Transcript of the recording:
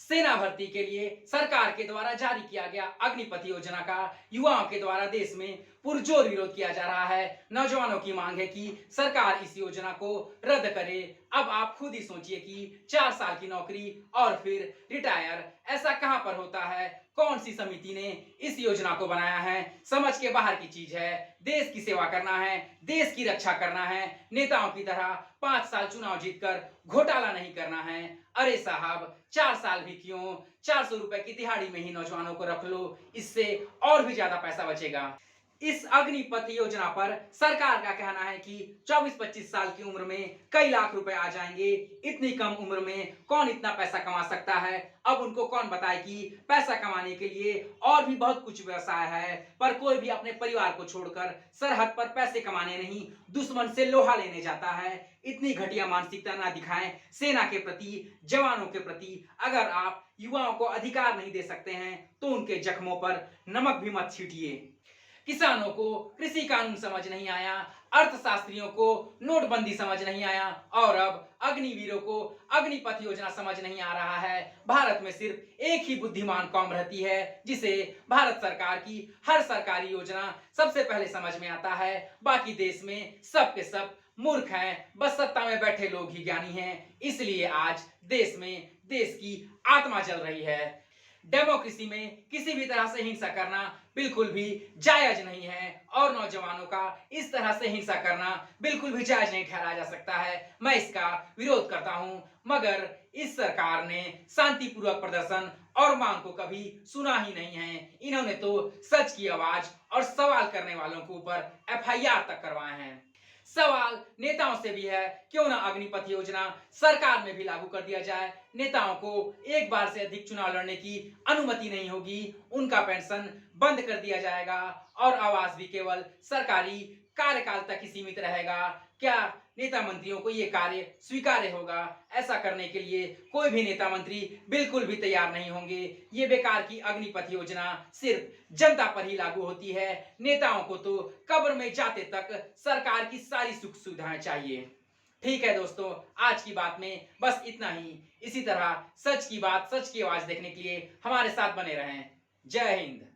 सेना भर्ती के लिए सरकार के द्वारा जारी किया गया अग्निपथ योजना का युवाओं के द्वारा देश में पुरजोर विरोध किया जा रहा है। नौजवानों की मांग है कि सरकार इस योजना को रद्द करे। अब आप खुद ही सोचिए कि 4 साल की नौकरी और फिर रिटायर, ऐसा कहां पर होता है? कौन सी समिति ने इस योजना को बनाया है? समझ के बाहर की चीज है। देश की सेवा करना है, देश की रक्षा करना है, नेताओं की तरह 5 साल चुनाव जीतकर घोटाला नहीं करना है। अरे साहब, 4 साल भी क्यों, 400 रुपए की दिहाड़ी में ही नौजवानों को रख लो, इससे और भी ज्यादा पैसा बचेगा। इस अग्निपथ योजना पर सरकार का कहना है कि 24-25 साल की उम्र में कई लाख रुपए आ जाएंगे। इतनी कम उम्र में कौन इतना पैसा कमा सकता है? अब उनको कौन बताए कि पैसा कमाने के लिए और भी बहुत कुछ व्यवसाय है, पर कोई भी अपने परिवार को छोड़कर सरहद पर पैसे कमाने नहीं, दुश्मन से लोहा लेने जाता है। इतनी घटिया मानसिकता ना दिखाएं सेना के प्रति, जवानों के प्रति। अगर आप युवाओं को अधिकार नहीं दे सकते हैं तो उनके जख्मों पर नमक भी मत छीटिए। किसानों को कृषि कानून समझ नहीं आया, अर्थशास्त्रियों को नोटबंदी समझ नहीं आया और अब अग्निवीरों को अग्निपथ योजना समझ नहीं आ रहा है। भारत में सिर्फ एक ही बुद्धिमान कौम रहती है जिसे भारत सरकार की हर सरकारी योजना सबसे पहले समझ में आता है। बाकी देश में सब के सब मूर्ख हैं, बस सत्ता में बैठे लोग ही ज्ञानी हैं। इसलिए आज देश में देश की आत्मा जल रही है। डेमोक्रेसी में किसी भी तरह से हिंसा करना बिल्कुल भी जायज नहीं है और नौजवानों का इस तरह से हिंसा करना बिल्कुल भी जायज नहीं ठहराया जा सकता है। मैं इसका विरोध करता हूं, मगर इस सरकार ने शांतिपूर्वक प्रदर्शन और मांग को कभी सुना ही नहीं है। इन्होंने तो सच की आवाज और सवाल करने वालों के ऊपर एफआईआर तक करवाए हैं। सवाल नेताओं से भी है, क्यों ना अग्निपथ योजना सरकार में भी लागू कर दिया जाए। नेताओं को एक बार से अधिक चुनाव लड़ने की अनुमति नहीं होगी, उनका पेंशन बंद कर दिया जाएगा और आवास भी केवल सरकारी कार्यकाल तक ही सीमित रहेगा। क्या नेता मंत्रियों को यह कार्य स्वीकार्य होगा? ऐसा करने के लिए कोई भी नेता मंत्री बिल्कुल भी तैयार नहीं होंगे। ये बेकार की अग्निपथ योजना सिर्फ जनता पर ही लागू होती है। नेताओं को तो कब्र में जाते तक सरकार की सारी सुख सुविधाएं चाहिए। ठीक है दोस्तों, आज की बात में बस इतना ही। इसी तरह सच की बात, सच की आवाज देखने के लिए हमारे साथ बने रहें। जय हिंद।